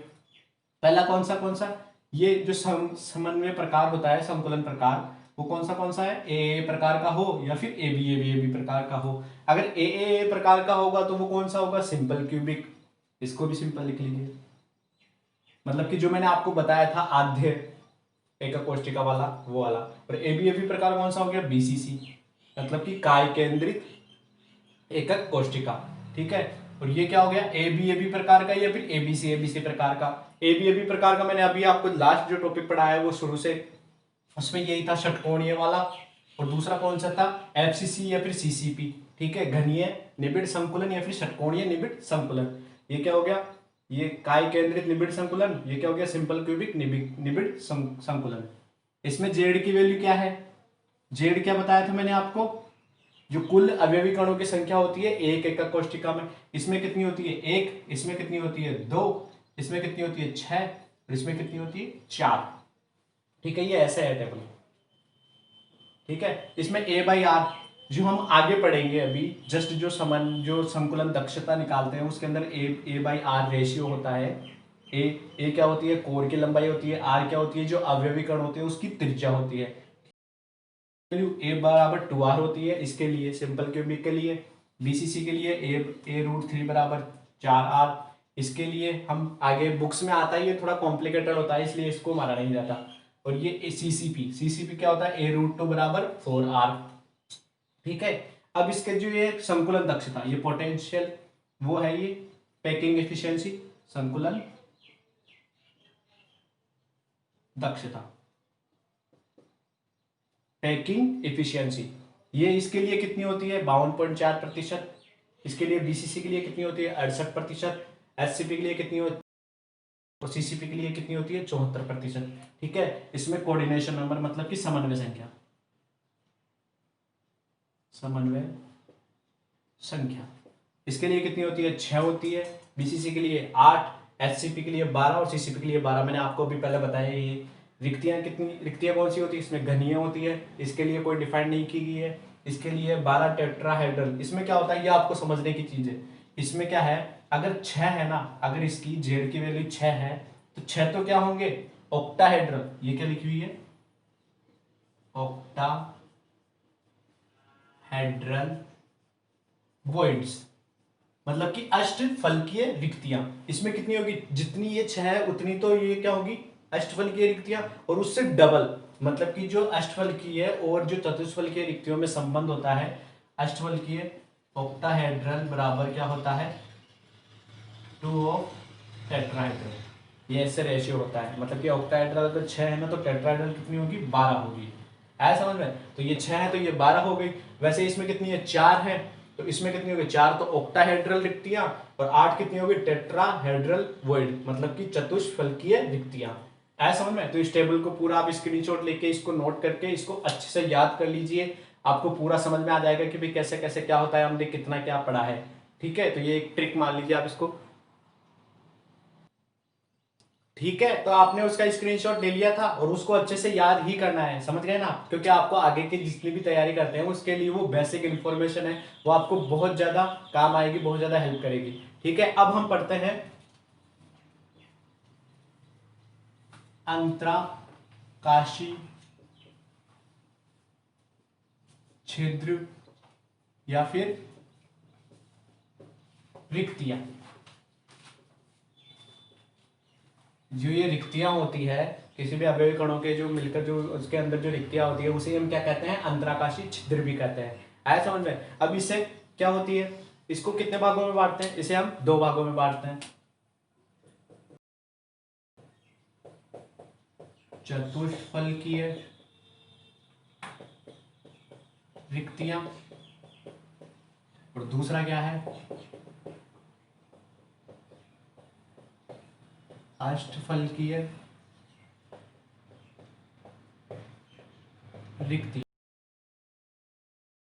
पहला कौन सा, ये जो समन्वय प्रकार होता है, संकुलन प्रकार, वो कौन सा है, ए प्रकार का हो या फिर ए बी प्रकार का हो। अगर ए प्रकार का होगा तो वो कौन सा होगा, सिंपल क्यूबिक। इसको भी सिंपल लिख लीजिए। मतलब कि जो मैंने आपको बताया था आध्य एक कोष्टिका वाला, वो वाला। और ए बी प्रकार कौन सा हो गया, BCC, मतलब कि काय केंद्रित एकक कोष्टिका। ठीक है, और ये क्या हो गया, ए बी प्रकार का या फिर ABC प्रकार का। ए बी प्रकार का मैंने अभी आपको लास्ट जो टॉपिक पढ़ाया है वो शुरू से, उसमें यही था षटकोणीय वाला। और दूसरा कौन सा था, FCC या फिर CCP। ठीक है, घनीय निबिड़ संकुलन या फिर षटकोणीय निबिड़ संकुलन। ये क्या हो गया, ये काय केंद्रित निबिड़ संकुलन। ये क्या हो गया, सिंपल क्यूबिक निबिड़ संकुलन। इसमें जेड की वैल्यू क्या है, जेड क्या बताया था मैंने आपको, जो कुल अवयवी कणों की संख्या होती है एक एकक कोष्टिका में। इसमें कितनी होती है, 1, इसमें कितनी होती है, 2, इसमें कितनी होती है, 6, और इसमें कितनी होती है, 4। ठीक है, ये ऐसे है टेबल। ठीक है, इसमें A/R जो हम आगे पढ़ेंगे अभी, जस्ट जो संकुलन दक्षता निकालते हैं उसके अंदर A/R रेशियो होता है। ए क्या होती है, कोर की लंबाई होती है। R क्या होती है, जो अवयवी कण होते हैं उसकी त्रिज्या होती है। वैल्यू A बराबर 2R होती है इसके लिए, सिंपल क्यूबिक के लिए। BCC के लिए A√3 बराबर 4R। इसके लिए हम आगे बुक्स में आता है, ये थोड़ा कॉम्प्लिकेटेड होता है इसलिए इसको मारा नहीं जाता। और ये CCP क्या होता है, A√2 बराबर 4R। ठीक है, अब इसके जो ये संकुलन दक्षता, ये पोटेंशियल वो है, ये पैकिंग एफिशिएंसी, संकुलन दक्षता, पैकिंग एफिशिएंसी, ये इसके लिए कितनी होती है, 52.4%। इसके लिए BCC के लिए कितनी होती है, 68%। SCP के लिए कितनी होती है, और CCP के लिए कितनी होती है, 74%। ठीक है, इसमें कोऑर्डिनेशन नंबर मतलब कि समन्वय संख्या, समन्वय संख्या इसके लिए कितनी होती है, 6 होती है। BCC के लिए 8, SCP के लिए 12 और CCP के लिए 12। मैंने आपको अभी पहले बताया ये रिक्तियां कितनी, रिक्तियां कौन सी होती है, इसमें घनीय होती है। इसके लिए कोई डिफाइन नहीं की गई है। इसके लिए 12 टेट्राहेड्रल। इसमें क्या होता है, ये आपको समझने की चीज है। इसमें क्या है, अगर 6 है ना, अगर इसकी जेड की वैल्यू 6 है तो 6 तो क्या होंगे, ऑक्टाहेड्रल। ये क्या लिखी हुई है, ऑक्टाहेड्रल वॉइड्स, मतलब कि अष्टफलकीय रिक्तियां। इसमें कितनी होगी, जितनी ये 6 है उतनी तो ये क्या होगी, अष्टफलकीय रिक्तियां, और उससे डबल। मतलब कि जो अष्टफलकीय और जो चतुष्फलकीय रिक्तियों में संबंध होता है, अष्टफलकीय ऑक्टाहेड्रल बराबर क्या होता है, 2 ऑफ टेट्राहेड्रल। ये ऐसे रेशियो होता है। मतलब कि ऑक्टाहेड्रल अगर 6 है ना तो टेट्राहेड्रल कितनी होगी, 12 होगी। ऐसा समझ में? तो ये 6 है तो ये 12 हो गई। वैसे इसमें कितनी है, 4 है तो इसमें कितनी होगी, 4 तो ऑक्टाहेड्रल रिक्तियां, और 8 कितनी होगी, टेट्राहेड्रल वॉइड, मतलब कि चतुष्फलकीय रिक्तियां। ऐसा समझ में? तो इस टेबल को पूरा आप स्क्रीनशॉट लेके इसको नोट करके इसको अच्छे से याद कर लीजिए। आपको पूरा समझ में आ जाएगा कि भाई कैसे कैसे क्या होता है, हमने कितना क्या पढ़ा है। ठीक है, तो ये एक ट्रिक मान लीजिए आप इसको। ठीक है, तो आपने उसका स्क्रीनशॉट ले लिया था और उसको अच्छे से याद ही करना है, समझ गए ना, क्योंकि आपको आगे की जितनी भी तैयारी करते हैं उसके लिए वो बेसिक इन्फॉर्मेशन है, वो आपको बहुत ज्यादा काम आएगी, बहुत ज्यादा हेल्प करेगी। ठीक है, अब हम पढ़ते हैं अंतराकाशी छिद्र या फिर रिक्तियां। जो ये रिक्तियां होती है किसी भी अवयवी कणों के जो मिलकर जो उसके अंदर जो रिक्तियां होती है उसे हम क्या कहते हैं, अंतराकाशी छिद्र भी कहते हैं। आया समझ में? अब इससे क्या होती है, इसको कितने भागों में बांटते हैं, इसे हम दो भागों में बांटते हैं, चतुष्फलकीय रिक्तियां और दूसरा क्या है, अष्टफलकीय रिक्तियां।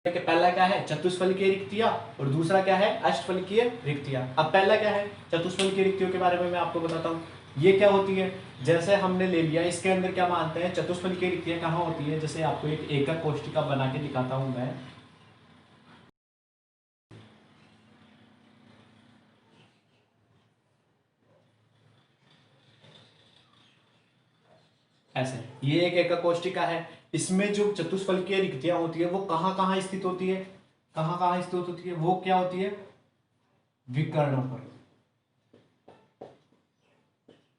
पहला क्या है, चतुष्फलकीय रिक्तियां और दूसरा क्या है, अष्टफलकीय रिक्तियां। अब पहला क्या है, चतुष्फलकीय रिक्तियों के बारे में मैं आपको बताता हूं। ये क्या होती है, जैसे हमने ले लिया इसके अंदर क्या मानते हैं, चतुष्फलकीय रिक्तियां कहां होती है, जैसे आपको एक एकक कोष्टिका बना के दिखाता हूं मैं। ऐसे ये एक एकक कोष्टिका है, इसमें जो चतुष्फलकीय रिक्तियां होती है वो कहां कहां स्थित होती है, कहां कहां स्थित होती है, वो क्या होती है, विकर्णों पर,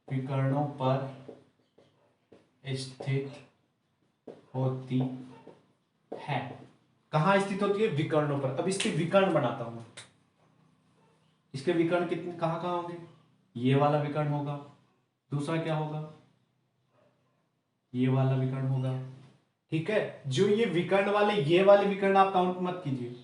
विकर्णों पर स्थित होती है। कहां स्थित होती है, विकर्णों पर। अब इसके विकर्ण बनाता हूं मैं, इसके विकर्ण कितने कहां कहां होंगे, ये वाला विकर्ण होगा, दूसरा क्या होगा, ये वाला विकर्ण होगा। ठीक है, जो ये विकर्ण वाले, ये वाले विकर्ण आप काउंट मत कीजिए,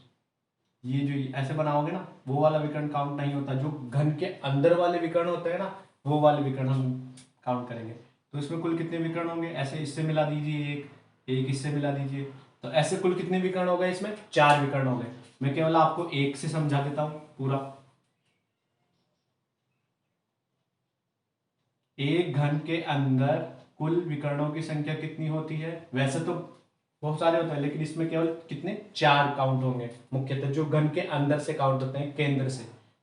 ये जो ऐसे बनाओगे ना वो वाला विकर्ण काउंट नहीं होता, जो घन के अंदर वाले विकर्ण होते हैं ना वो वाले विकर्ण हम काउंट करेंगे। तो इसमें कुल कितने विकर्ण होंगे, ऐसे इससे मिला दीजिए, एक इससे मिला दीजिए, तो ऐसे कुल कितने विकर्ण हो गए, इसमें 4 विकर्ण हो गए। मैं केवल आपको एक से समझा देता हूं पूरा। एक घन के अंदर कुल विकर्णों की संख्या कितनी होती है, वैसे तो बहुत सारे होते हैं लेकिन इसमें केवल कितने, 4 काउंट होंगे मुख्यतः, जो घन के अंदर से काउंट होते हैं,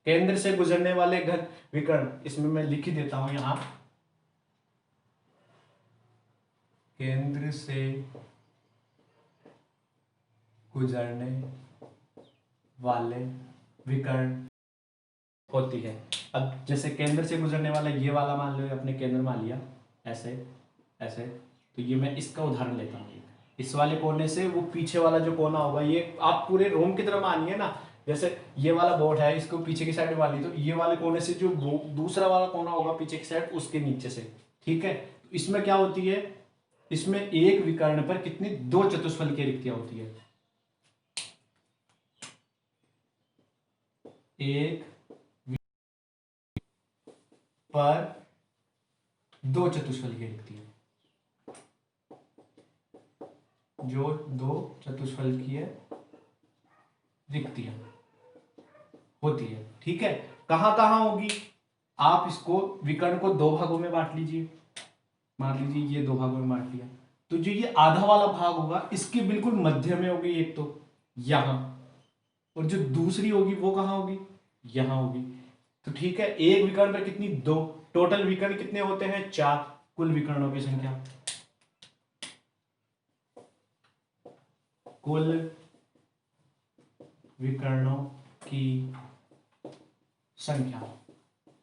केंद्र से गुजरने वाले घन विकर्ण, इसमें मैं लिख ही देता हूं यहां, केंद्र से गुजरने वाले विकर्ण होती है। अब जैसे केंद्र से गुजरने वाला ये वाला मान लो, अपने केंद्र मान लिया, ऐसे ऐसे, तो ये मैं इसका उदाहरण लेता हूँ, इस वाले कोने से वो पीछे वाला जो कोना होगा, ये आप पूरे रूम की तरह मानिए ना, जैसे ये वाला बोर्ड है, इसको पीछे की साइड मान ली, तो ये वाले कोने से जो दूसरा वाला कोना होगा पीछे की साइड, उसके नीचे से। ठीक है, तो इसमें क्या होती है, इसमें एक विकर्ण पर कितनी, 2 चतुष्फलकीय रिक्तियां होती है, एक पर 2 चतुष्फलकीय रिक्तियां, जो 2 चतुष्फलकीय रिक्तियां होती है। ठीक है, कहां कहां होगी, आप इसको विकर्ण को 2 भागों में बांट लीजिए, मान लीजिए ये 2 भागों में बांट लिया, तो जो ये आधा वाला भाग होगा इसके बिल्कुल मध्य में होगी एक, तो यहां, और जो दूसरी होगी वो कहां होगी, यहां होगी। तो ठीक है, एक विकर्ण पर कितनी, 2, टोटल विकर्ण कितने होते हैं, 4, कुल विकर्णों की संख्या, कुल विकर्णों की संख्या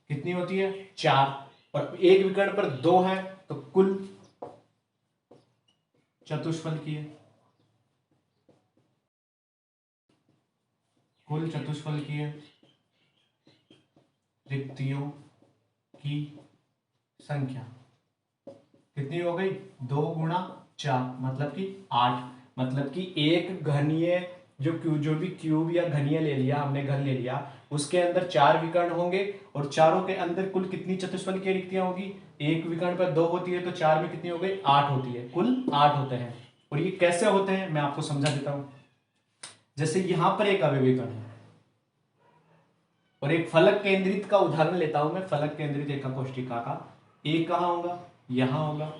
कितनी होती है, 4, और एक विकर्ण पर 2 है, तो कुल चतुष्फलकीय, कुल चतुष्फलकीय रिक्तियों की संख्या कितनी हो गई, 2 गुणा 4 मतलब कि 8, मतलब कि एक घनीय जो भी क्यूब या घनीय ले लिया हमने, घन ले लिया, उसके अंदर 4 विकर्ण होंगे, और चारों के अंदर कुल कितनी चतुष्फलकीय रिक्तियां होगी, एक विकर्ण पर 2 होती है, तो 4 में कितनी हो गई, 8 होती है, कुल 8 होते हैं। और ये कैसे होते हैं मैं आपको समझा देता हूं। जैसे यहां पर एक अवयवी कण है और एक फलक केंद्रित का उदाहरण लेता हूं मैं, फलक केंद्रित एका कोष्टिका का। एक कहां होगा, यहां होगा।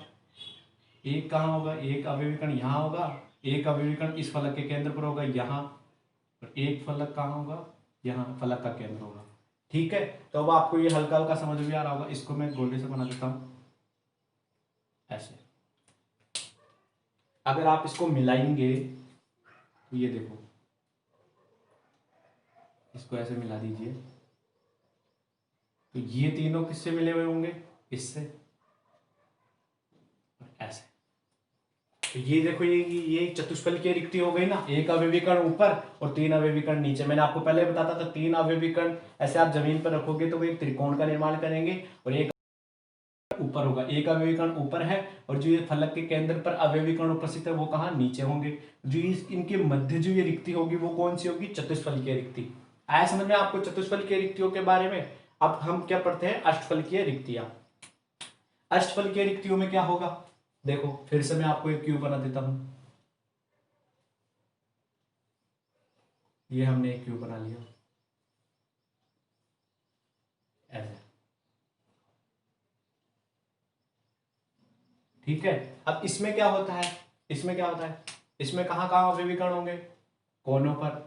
एक कहां होगा, एक अवयवी कण यहां होगा। एक अवयवी कण इस फलक के केंद्र पर होगा यहां, और एक फलक कहां होगा, यहां फलक का केंद्र होगा। ठीक है, तो अब आपको ये हल्का हल्का समझ में आ रहा होगा। इसको मैं गोले से बना देता हूं ऐसे। अगर आप इसको मिलाएंगे तो ये देखो, इसको ऐसे मिला दीजिए तो ये तीनों किससे मिले हुए होंगे, इससे, ऐसे। तो ये देखो, ये चतुष्फल की रिक्ति हो गई ना। एक अवयवी कण ऊपर और तीन अवयवी कण नीचे। मैंने आपको पहले बताता था, तीन अवयवी कण ऐसे आप जमीन पर रखोगे तो वो एक त्रिकोण का निर्माण करेंगे, और एक ऊपर होगा। एक अवयवी कण ऊपर है और जो ये फलक के केंद्र पर अवयवी कण उपस्थित है वो कहाँ, नीचे होंगे। जो इनके मध्य जो ये रिक्ति होगी वो कौन सी होगी, चतुष्फल की रिक्ति। आया समझ में आपको चतुष्फल की रिक्तियों के बारे में। अब हम क्या पढ़ते हैं, अष्टफल की रिक्तियां। अष्टफल की रिक्तियों में क्या होगा, देखो फिर से मैं आपको एक क्यूब बना देता हूं। ये हमने एक क्यूब बना लिया ऐसे। ठीक है, अब इसमें क्या होता है, इसमें क्या होता है, इसमें कहां कहां अवयवी कण होंगे, कोनों पर।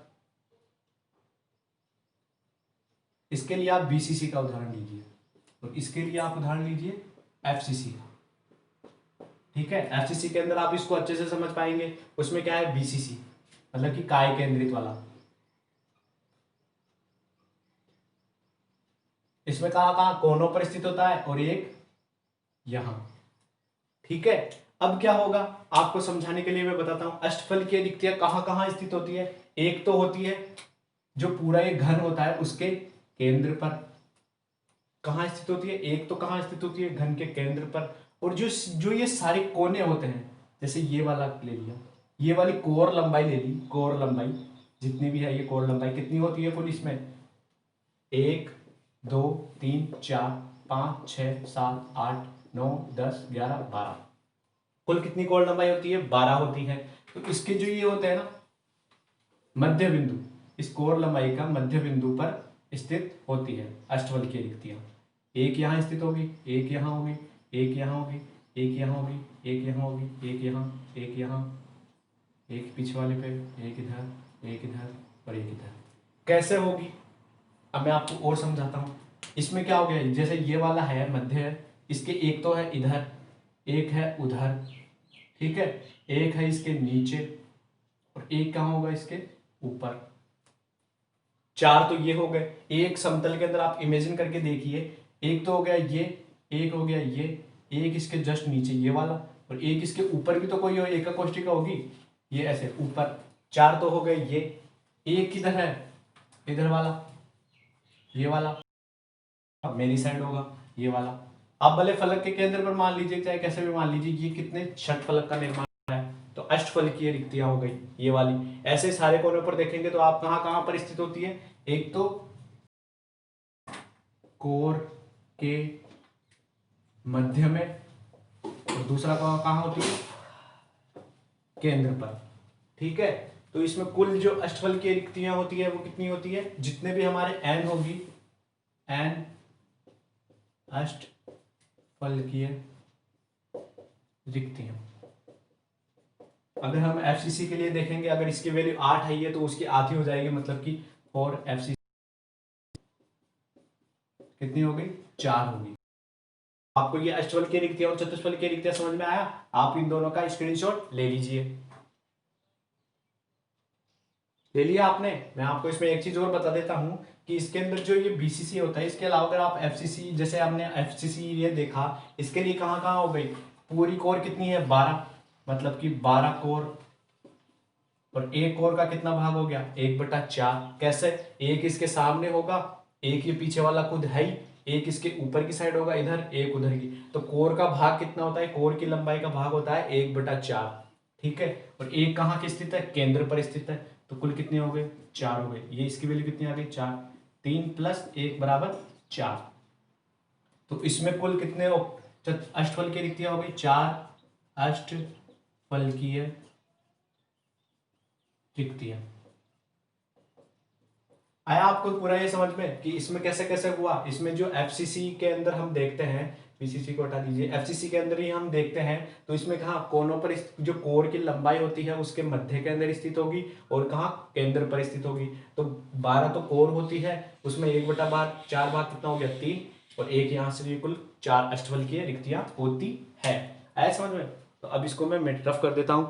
इसके लिए आप बीसीसी का उदाहरण लीजिए और इसके लिए आप उदाहरण लीजिए एफसीसी का। ठीक है, एफसीसी के अंदर आप इसको अच्छे से समझ पाएंगे। उसमें क्या है, बीसीसी मतलब कि काय केंद्रित वाला। इसमें कहां कहां कोनों पर स्थित होता है और एक यहां। ठीक है, अब क्या होगा आपको समझाने के लिए मैं बताता हूं। अष्टफल की रिक्तियां कहां कहां स्थित होती है। एक तो होती है जो पूरा एक घन होता है उसके केंद्र पर। कहां स्थित होती है, एक तो कहां स्थित होती है, घन के केंद्र पर। और जो जो ये सारे कोने होते हैं, जैसे ये वाला ले लिया, ये वाली कोर लंबाई ले ली, कोर लंबाई जितनी भी है, ये कोर लंबाई कितनी होती है कुल इसमें, 1 2 3 4 5 6 7 8 9 10 11 12। कुल कितनी कोण लंबाई होती है, 12 होती है। तो इसके जो ये होते हैं ना मध्य बिंदु, इस कोर लंबाई का मध्य बिंदु पर स्थित होती है अष्टफल की रिक्तियां। एक यहां स्थित होगी, एक यहां होगी, एक यहां होगी, एक यहां होगी, एक यहां होगी, एक यहां, एक यहां, एक पीछे वाले पे, एक इधर, एक इधर और एक इधर। कैसे होगी अब मैं आपको और समझाता हूं। इसमें क्या हो गया, जैसे ये वाला है मध्य है, इसके एक तो है इधर, एक है उधर। ठीक है, एक है इसके नीचे और एक कहां होगा, इसके ऊपर। चार तो ये हो गए। एक समतल के अंदर आप इमेजिन करके देखिए, एक तो हो गया ये, एक हो गया ये, एक इसके जस्ट नीचे ये वाला, और एक इसके ऊपर भी तो कोई एक कोष्टिका होगी, ये ऐसे ऊपर। चार तो हो गए ये। एक किधर है, इधर वाला, ये वाला। अब मेरी साइड होगा ये वाला। अब भले फलक के केंद्र पर मान लीजिए, चाहे कैसे भी मान लीजिए, ये कितने षट फलक का निर्माण है, तो अष्टफल की रिक्तियां हो गई ये वाली। ऐसे सारे कोनों पर देखेंगे तो आप कहां कहां पर स्थित होती है, एक तो कोर के मध्य में और दूसरा कहां होती है, केंद्र पर। ठीक है, तो इसमें कुल जो अष्टफल की रिक्तियां होती है वो कितनी होती है, जितने भी हमारे एन होगी, एन अष्टफलकीय रिक्तियां। अगर हम एफसीसी के लिए देखेंगे, अगर इसकी वैल्यू 8 आई है तो उसकी आधी हो जाएगी, मतलब कि 4 एफसीसी कितनी हो गई, 4 होगी। आपको ये अष्टफल की रिक्तियां और चतुष्फल की रिक्तियां समझ में आया। आप इन दोनों का स्क्रीनशॉट ले लीजिए। ले लिया आपने। मैं आपको इसमें एक चीज और बता देता हूं कि इसके अंदर जो ये बीसीसी होता है, इसके अलावा अगर आप एफसीसी, जैसे हमने एफसीसी ये देखा, इसके लिए कहां कहां हो गई, पूरी कोर कितनी है, 12, मतलब कि 12 कोर। और एक कोर का कितना भाग हो गया, 1/4। कैसे, एक इसके सामने होगा, एक ये पीछे वाला खुद है ही, एक इसके ऊपर की साइड होगा इधर, एक उधर की। तो कोर का भाग कितना होता है, कोर की लंबाई का भाग होता है 1/4। ठीक है, और एक कहाँ के स्थित है, केंद्र पर स्थित है। तो कुल कितने हो गए, 4 हो गए। ये इसकी वैल्यू कितनी आ गई, 4। 3 + 1 = 4। तो इसमें कुल कितने अष्टफल की रिक्तियां हो गई, 4 अष्टफलकीय रिक्तियां। आया आपको पूरा ये समझ में कि इसमें कैसे कैसे हुआ। इसमें जो एफसीसी के अंदर हम देखते हैं, पीसीसी को हटा दीजिए, एफसीसी के अंदर ही हम देखते हैं, तो इसमें कहाँ कोनों पर जो कोर की लंबाई होती है उसके मध्य के अंदर स्थित होगी और कहाँ केंद्र पर स्थित होगी। तो 12 तो कोर होती है, उसमें 1/4 भाग कितना हो गया 3, और एक यहाँ से कुल 4 अष्टफल की रिक्तियां होती है। आया समझ में। तो अब इसको मैं रफ कर देता हूं।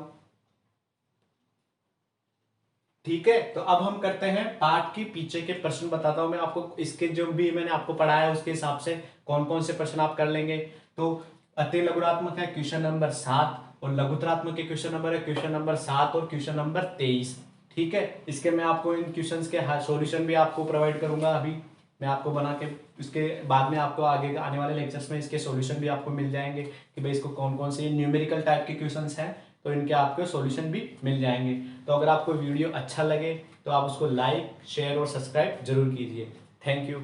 ठीक है, तो अब हम करते हैं पाठ की पीछे के प्रश्न। बताता हूं मैं आपको, इसके जो भी मैंने आपको पढ़ाया है उसके हिसाब से कौन कौन से प्रश्न आप कर लेंगे। तो अति लघुरात्मक है क्वेश्चन नंबर 7, और लघुतरात्मक के क्वेश्चन नंबर है क्वेश्चन नंबर 7 और क्वेश्चन नंबर 23। ठीक है, इसके मैं आपको इन क्वेश्चंस के सॉल्यूशन भी आपको प्रोवाइड करूंगा। अभी मैं आपको बना के, उसके बाद में आपको आगे आने वाले लेक्चर्स में इसके सॉल्यूशन भी आपको मिल जाएंगे कि भाई इसको कौन कौन से न्यूमेरिकल टाइप के क्वेश्चंस हैं, तो इनके आपको सॉल्यूशन भी मिल जाएंगे। तो अगर आपको वीडियो अच्छा लगे तो आप उसको लाइक, शेयर और सब्सक्राइब जरूर कीजिए। Thank you.